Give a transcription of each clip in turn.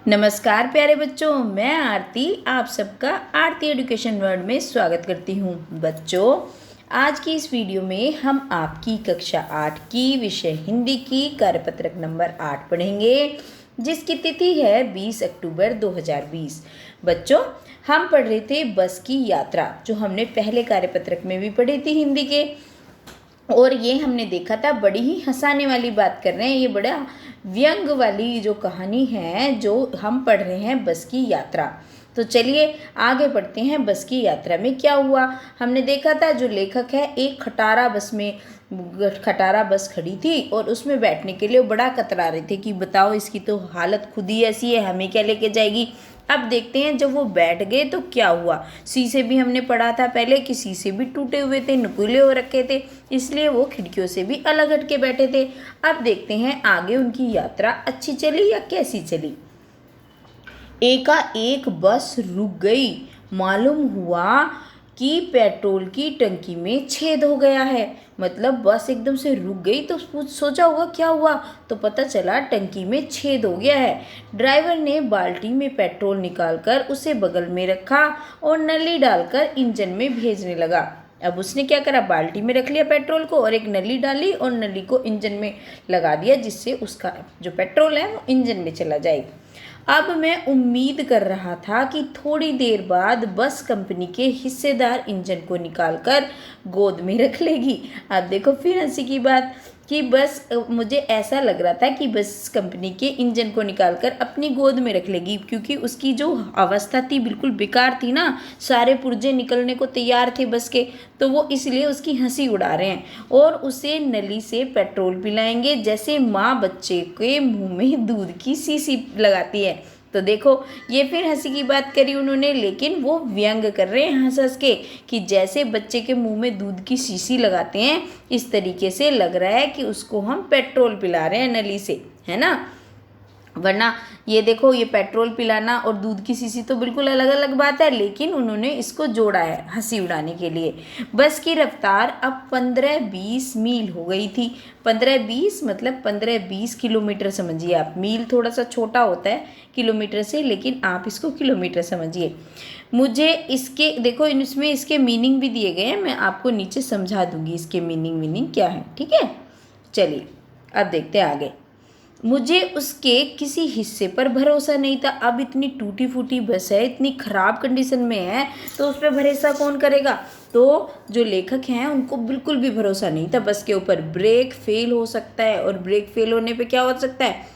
नमस्कार प्यारे बच्चों, मैं आरती आप सबका आरती एजुकेशन वर्ल्ड में स्वागत करती हूँ। बच्चों, आज की इस वीडियो में हम आपकी कक्षा 8 की विषय हिंदी की कार्यपत्रक नंबर 8 पढ़ेंगे, जिसकी तिथि है 20 अक्टूबर 2020। बच्चों, हम पढ़ रहे थे बस की यात्रा, जो हमने पहले कार्यपत्रक में भी पढ़ी थी हिंदी के। और ये हमने देखा था, बड़ी ही हंसाने वाली बात कर रहे हैं, ये बड़ा व्यंग वाली जो कहानी है जो हम पढ़ रहे हैं बस की यात्रा। तो चलिए आगे बढ़ते हैं। बस की यात्रा में क्या हुआ, हमने देखा था जो लेखक है एक खटारा बस खड़ी थी और उसमें बैठने के लिए बड़ा कतरा रहे थे कि बताओ इसकी तो हालत खुद ही ऐसी है, हमें क्या लेके जाएगी। अब देखते हैं जब वो बैठ गए तो क्या हुआ। शीशे भी हमने पढ़ा था पहले कि शीशे भी टूटे हुए थे, नुकीले हो रखे थे, इसलिए वो खिड़कियों से भी अलग हट के बैठे थे। अब देखते हैं आगे उनकी यात्रा अच्छी चली या कैसी चली। एकाएक बस रुक गई। मालूम हुआ कि पेट्रोल की टंकी में छेद हो गया है। मतलब बस एकदम से रुक गई तो सोचा होगा क्या हुआ, तो पता चला टंकी में छेद हो गया है। ड्राइवर ने बाल्टी में पेट्रोल निकालकर उसे बगल में रखा और नली डालकर इंजन में भेजने लगा। अब उसने क्या करा, बाल्टी में रख लिया पेट्रोल को और एक नली डाली और नली को इंजन में लगा दिया, जिससे उसका जो पेट्रोल है वो इंजन में चला जाए। अब मैं उम्मीद कर रहा था कि थोड़ी देर बाद बस कंपनी के हिस्सेदार इंजन को निकालकर गोद में रख लेगी। अब देखो फिर हंसी की बात कि मुझे ऐसा लग रहा था कि बस कंपनी के इंजन को निकालकर अपनी गोद में रख लेगी, क्योंकि उसकी जो अवस्था थी बिल्कुल बेकार थी ना, सारे पुर्जे निकलने को तैयार थे बस के, तो वो इसलिए उसकी हंसी उड़ा रहे हैं और उसे नली से पेट्रोल पिलाएंगे, जैसे माँ बच्चे के मुंह में दूध की शीशी लगाती है। तो देखो ये फिर हंसी की बात करी उन्होंने, लेकिन वो व्यंग कर रहे हैं हंस हंस के कि जैसे बच्चे के मुंह में दूध की शीशी लगाते हैं, इस तरीके से लग रहा है कि उसको हम पेट्रोल पिला रहे हैं नली से, है ना। वरना ये देखो, ये पेट्रोल पिलाना और दूध की शीशी तो बिल्कुल अलग अलग बात है, लेकिन उन्होंने इसको जोड़ा है हंसी उड़ाने के लिए। बस की रफ्तार अब 15-20 मील हो गई थी। 15-20 मतलब 15-20 किलोमीटर समझिए आप। मील थोड़ा सा छोटा होता है किलोमीटर से, लेकिन आप इसको किलोमीटर समझिए। मुझे इसके देखो, इसमें इसके मीनिंग भी दिए गए हैं, मैं आपको नीचे समझा दूंगी इसके मीनिंग क्या है, ठीक है। चलिए अब देखते हैं आगे। मुझे उसके किसी हिस्से पर भरोसा नहीं था। अब इतनी टूटी फूटी बस है, इतनी ख़राब कंडीशन में है, तो उस पर भरोसा कौन करेगा। तो जो लेखक हैं उनको बिल्कुल भी भरोसा नहीं था बस के ऊपर। ब्रेक फेल हो सकता है और ब्रेक फेल होने पे क्या हो सकता है,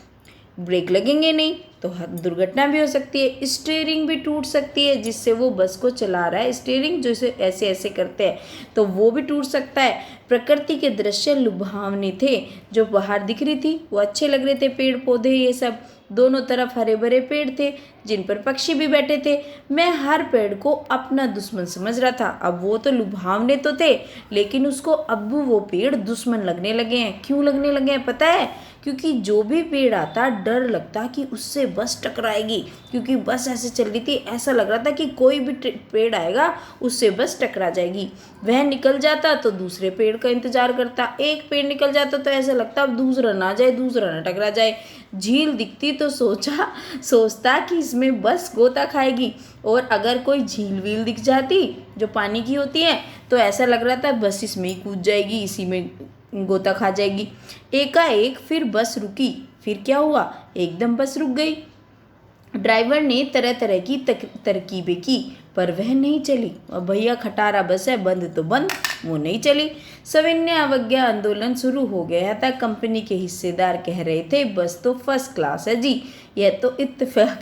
ब्रेक लगेंगे नहीं तो दुर्घटना भी हो सकती है। स्टीयरिंग भी टूट सकती है, जिससे वो बस को चला रहा है, स्टीयरिंग जो इसे ऐसे ऐसे करते हैं तो वो भी टूट सकता है। प्रकृति के दृश्य लुभावने थे, जो बाहर दिख रही थी वो अच्छे लग रहे थे, पेड़ पौधे ये सब, दोनों तरफ हरे भरे पेड़ थे जिन पर पक्षी भी बैठे थे। मैं हर पेड़ को अपना दुश्मन समझ रहा था। अब वो तो लुभावने तो थे, लेकिन उसको अब वो पेड़ दुश्मन लगने लगे हैं। क्यों लगने लगे हैं पता है, क्योंकि जो भी पेड़ आता डर लगता कि उससे बस टकराएगी, क्योंकि बस ऐसे चल रही थी, ऐसा लग रहा था कि कोई भी पेड़ आएगा उससे बस टकरा जाएगी। वह निकल जाता तो दूसरे पेड़ का इंतजार करता, एक पेड़ निकल जाता तो ऐसा लगता अब दूसरा ना जाए, दूसरा ना टकरा जाए। झील दिखती तो सोचता कि इसमें बस गोता खाएगी, और अगर कोई झील वील दिख जाती जो पानी की होती है तो ऐसा लग रहा था बस इसमें ही कूद जाएगी, इसी में गोता खा जाएगी। एकाएक फिर बस रुकी। फिर क्या हुआ, एकदम बस रुक गई। ड्राइवर ने तरह तरह की तरकीबें की, पर वह नहीं चली। अब भैया खटारा बस है, बंद तो बंद, वो नहीं चली। सविनय अवज्ञा आंदोलन शुरू हो गया था। कंपनी के हिस्सेदार कह रहे थे बस तो फर्स्ट क्लास है जी। यह तो इत्तेफाक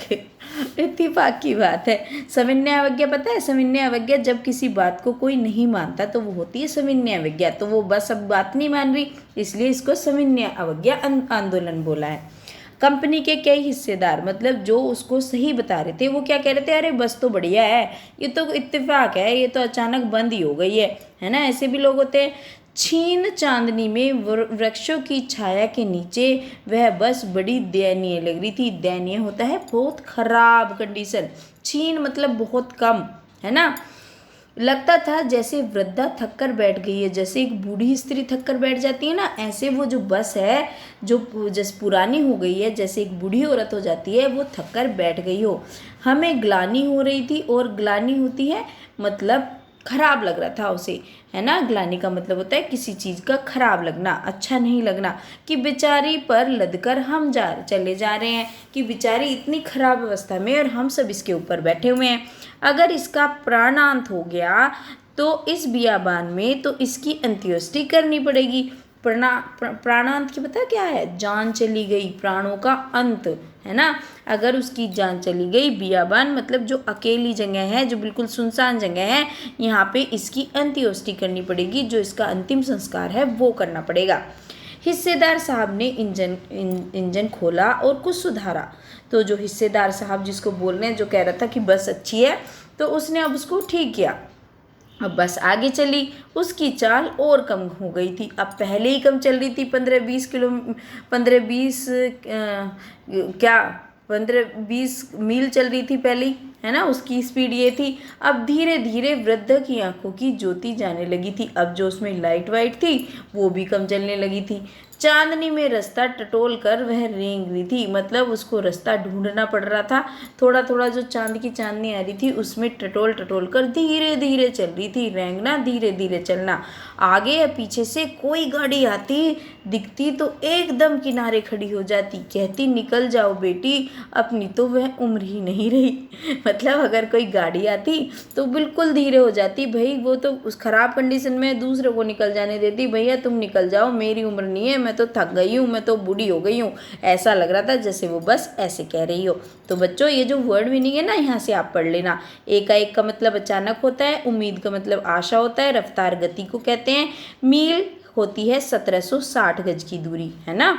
की बात है। सविनय अवज्ञा पता है, सविनय अवज्ञा जब किसी बात को कोई नहीं मानता तो वो होती है सविनय अवज्ञा। तो वो बस अब बात नहीं मान रही, इसलिए इसको सविनय अवज्ञा आंदोलन बोला है। कंपनी के कई हिस्सेदार, मतलब जो उसको सही बता रहे थे, वो क्या कह रहे थे, अरे बस तो बढ़िया है, ये तो इत्तेफाक है, ये तो अचानक बंद ही हो गई है ना। ऐसे भी लोग होते हैं। छीन चांदनी में वृक्षों की छाया के नीचे वह बस बड़ी दयनीय लग रही थी। दयनीय होता है बहुत खराब कंडीशन, छीन मतलब बहुत कम, है ना। लगता था जैसे वृद्धा थक कर बैठ गई है, जैसे एक बूढ़ी स्त्री थक कर बैठ जाती है ना, ऐसे वो जो बस है जो जैसे पुरानी हो गई है, जैसे एक बूढ़ी औरत हो जाती है वो थक कर बैठ गई हो। हमें ग्लानि हो रही थी, और ग्लानि होती है मतलब खराब लग रहा था उसे, है ना। ग्लानि का मतलब होता है किसी चीज़ का खराब लगना, अच्छा नहीं लगना, कि बेचारी पर लदकर हम चले जा रहे हैं, कि बेचारी इतनी खराब अवस्था में और हम सब इसके ऊपर बैठे हुए हैं। अगर इसका प्राणांत हो गया तो इस बियाबान में तो इसकी अंत्येष्टि करनी पड़ेगी। प्राणांत की पता क्या है? जान चली गई, प्राणों का अंत, है ना। अगर उसकी जान चली गई, बियाबान मतलब जो अकेली जगह है, जो बिल्कुल सुनसान जगह है, यहाँ पे इसकी अंत्येष्टि करनी पड़ेगी, जो इसका अंतिम संस्कार है वो करना पड़ेगा। हिस्सेदार साहब ने इंजन खोला और कुछ सुधारा। तो जो हिस्सेदार साहब जिसको बोल रहे हैं, जो कह रहा था कि बस अच्छी है, तो उसने अब उसको ठीक किया। अब बस आगे चली, उसकी चाल और कम हो गई थी। अब पहले ही कम चल रही थी, 15-20 मील चल रही थी पहले, है ना, उसकी स्पीड ये थी। अब धीरे धीरे वृद्ध की आंखों की ज्योति जाने लगी थी। अब जो उसमें लाइट वाइट थी वो भी कम चलने लगी थी। चांदनी में रास्ता टटोल कर वह रेंग रही थी, मतलब उसको रास्ता ढूंढना पड़ रहा था। थोड़ा थोड़ा जो चांद की चांदनी आ रही थी उसमें टटोल टटोल कर धीरे धीरे चल रही थी। रेंगना, धीरे धीरे चलना। आगे या पीछे से कोई गाड़ी आती दिखती तो एकदम किनारे खड़ी हो जाती, कहती निकल जाओ बेटी, अपनी तो वह उम्र ही नहीं रही। मतलब अगर कोई गाड़ी आती तो बिल्कुल धीरे हो जाती, भाई वो तो उस खराब कंडीशन में दूसरे को निकल जाने देती, भैया तुम निकल जाओ, मेरी उम्र नहीं है, मैं तो थक गई हूँ, मैं तो बूढ़ी हो गई हूँ। ऐसा लग रहा था जैसे वो बस ऐसे कह रही हो। तो बच्चों ये जो वर्ड मीनिंग है ना, यहाँ से आप पढ़ लेना। एकाएक का मतलब अचानक होता है, उम्मीद का मतलब आशा होता है, रफ्तार गति को कहते हैं, मील होती है 1760 गज की दूरी, है ना।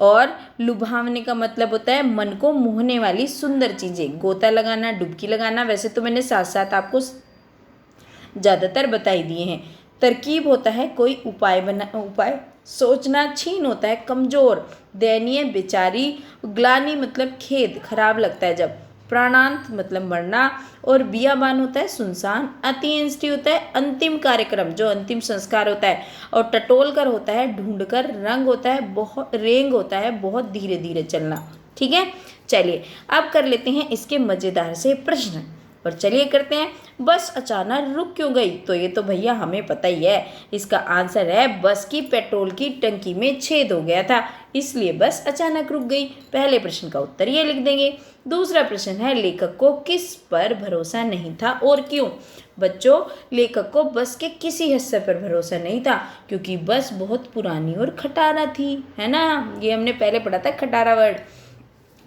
और लुभावने का मतलब होता है मन को मोहने वाली सुंदर चीजें। गोता लगाना, डुबकी लगाना, वैसे तो मैंने साथ साथ आपको ज़्यादातर बता ही दिए हैं। तरकीब होता है कोई उपाय सोचना। छीन होता है कमजोर, दयनीय, बेचारी। ग्लानि मतलब खेद, खराब लगता है जब। प्राणांत मतलब मरना। और बियाबान होता है सुनसान। अंत्येष्टि होता है अंतिम कार्यक्रम, जो अंतिम संस्कार होता है। और टटोल कर होता है ढूंढकर। रंग होता है बहुत, रेंग होता है बहुत धीरे धीरे चलना। ठीक है, चलिए अब कर लेते हैं इसके मज़ेदार से प्रश्न। और चलिए करते हैं, बस अचानक रुक क्यों गई? तो ये तो भैया हमें पता ही है। इसका आंसर है बस की पेट्रोल की टंकी में छेद हो गया था, इसलिए बस अचानक रुक गई। पहले प्रश्न का उत्तर ये लिख देंगे। दूसरा प्रश्न है, लेखक को किस पर भरोसा नहीं था और क्यों? बच्चों, लेखक को बस के किसी हिस्से पर भरोसा नहीं था, क्योंकि बस बहुत पुरानी और खटारा थी, है ना। ये हमने पहले पढ़ा था, खटारा वर्ड।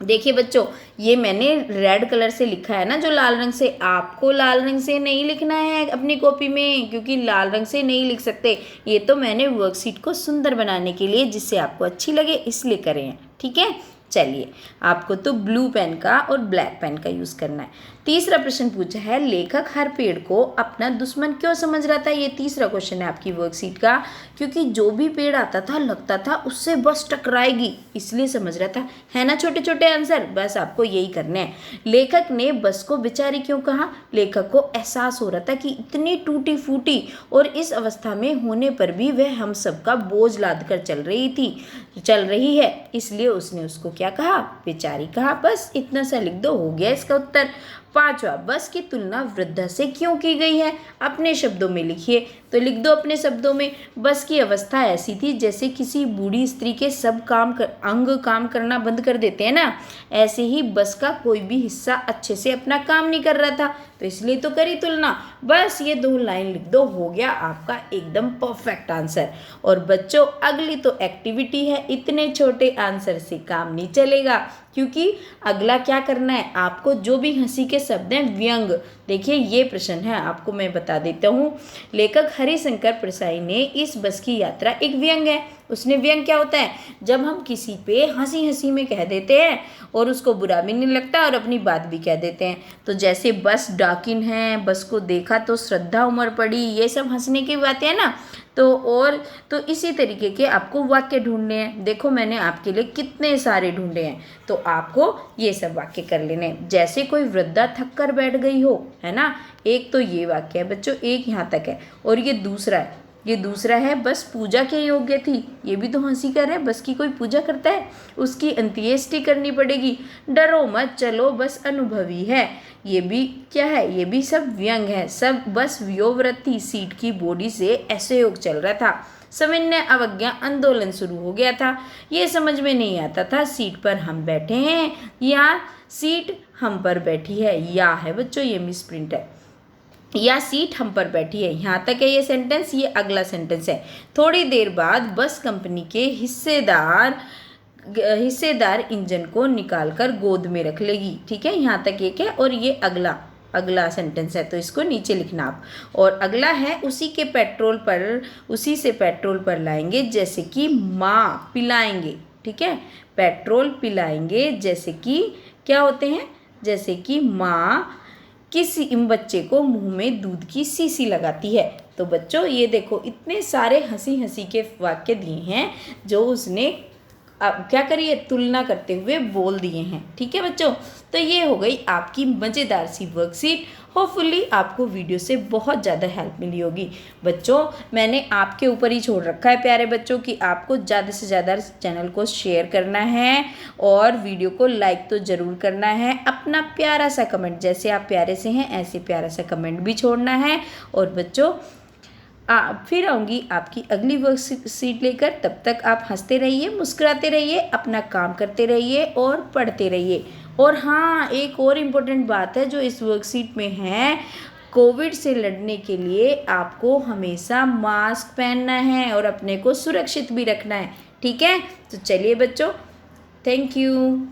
देखिए बच्चों, ये मैंने रेड कलर से लिखा है ना, जो लाल रंग से। आपको लाल रंग से नहीं लिखना है अपनी कॉपी में, क्योंकि लाल रंग से नहीं लिख सकते। ये तो मैंने वर्कशीट को सुंदर बनाने के लिए, जिससे आपको अच्छी लगे, इसलिए करे हैं। ठीक है, चलिए आपको तो ब्लू पेन का और ब्लैक पेन का यूज़ करना है। तीसरा प्रश्न पूछा है, लेखक हर पेड़ को अपना दुश्मन क्यों समझ रहा था? ये तीसरा क्वेश्चन है आपकी वर्कशीट का। क्योंकि जो भी पेड़ आता था लगता था उससे बस टकराएगी, इसलिए समझ रहा था, है ना। छोटे छोटे आंसर बस आपको यही करने हैं। लेखक ने बस को बेचारी क्यों कहा? लेखक को एहसास हो रहा था कि इतनी टूटी फूटी और इस अवस्था में होने पर भी वह हम सबका बोझ लाद कर चल रही है, इसलिए उसने उसको क्या कहा? बेचारी कहा। बस इतना सा लिख दो, हो गया इसका उत्तर। पांचवा, बस की तुलना वृद्धा से क्यों की गई है? अपने शब्दों में लिखिए। तो लिख दो अपने शब्दों में, बस की अवस्था ऐसी थी जैसे किसी बूढ़ी स्त्री के सब अंग काम करना बंद कर देते हैं ना, ऐसे ही बस का कोई भी हिस्सा अच्छे से अपना काम नहीं कर रहा था, तो इसलिए तो करी तुलना। बस ये 2 लाइन लिख दो, हो गया आपका एकदम परफेक्ट आंसर। और बच्चों, अगली तो एक्टिविटी है, इतने छोटे आंसर से काम नहीं चलेगा, क्योंकि अगला क्या करना है आपको? जो भी हंसी के शब्द हैं, व्यंग। देखिए ये प्रश्न है, आपको मैं बता देता हूँ। लेखक हरिशंकर परसाई ने इस बस की यात्रा एक व्यंग है। उसने व्यंग क्या होता है? जब हम किसी पे हंसी हंसी में कह देते हैं और उसको बुरा भी नहीं लगता और अपनी बात भी कह देते हैं। तो जैसे बस डाकिन है, बस को देखा तो श्रद्धा उमड़ पड़ी, ये सब हंसने की बातें हैं ना। तो इसी तरीके के आपको वाक्य ढूंढने हैं। देखो मैंने आपके लिए कितने सारे ढूंढे हैं, तो आपको ये सब वाक्य कर लेने हैं। जैसे कोई वृद्धा थक कर बैठ गई हो, है ना, एक तो ये वाक्य है बच्चों, एक यहाँ तक है। और ये दूसरा है बस पूजा के योग्य थी, ये भी तो हंसी कर है, बस की कोई पूजा करता है, उसकी अंत्येष्टि करनी पड़ेगी। डरो मत चलो बस अनुभवी है, ये भी क्या है, ये भी सब व्यंग है। सब बस व्योवृत्ति सीट की बॉडी से ऐसे योग चल रहा था। सामान्य अवज्ञा आंदोलन शुरू हो गया था। ये समझ में नहीं आता था सीट पर हम बैठे हैं या सीट हम पर बैठी है। या है बच्चों ये मिस प्रिंट है, या सीट हम पर बैठी है। यहाँ तक है ये सेंटेंस। ये अगला सेंटेंस है। थोड़ी देर बाद बस कंपनी के हिस्सेदार इंजन को निकालकर गोद में रख लेगी। ठीक है, यहाँ तक एक है। और ये अगला सेंटेंस है, तो इसको नीचे लिखना आप। और अगला है उसी से पेट्रोल पर लाएंगे जैसे कि माँ पिलाएंगे। ठीक है, पेट्रोल पिलाएंगे जैसे कि क्या होते हैं, जैसे कि माँ किसी बच्चे को मुंह में दूध की शीशी लगाती है। तो बच्चों ये देखो इतने सारे हंसी हंसी के वाक्य दिए हैं जो उसने क्या करिए तुलना करते हुए बोल दिए हैं। ठीक है बच्चों, तो ये हो गई आपकी मज़ेदार सी वर्कशीट। होपफुली आपको वीडियो से बहुत ज़्यादा हेल्प मिली होगी। बच्चों मैंने आपके ऊपर ही छोड़ रखा है प्यारे बच्चों कि आपको ज़्यादा से ज़्यादा चैनल को शेयर करना है और वीडियो को लाइक तो ज़रूर करना है। अपना प्यारा सा कमेंट, जैसे आप प्यारे से हैं ऐसे प्यारा सा कमेंट भी छोड़ना है। और बच्चों फिर आऊँगी आपकी अगली वर्कशीट लेकर। तब तक आप हंसते रहिए, मुस्कुराते रहिए, अपना काम करते रहिए और पढ़ते रहिए। और हाँ, एक और इम्पोर्टेंट बात है जो इस वर्कशीट में है, कोविड से लड़ने के लिए आपको हमेशा मास्क पहनना है और अपने को सुरक्षित भी रखना है। ठीक है, तो चलिए बच्चों, थैंक यू।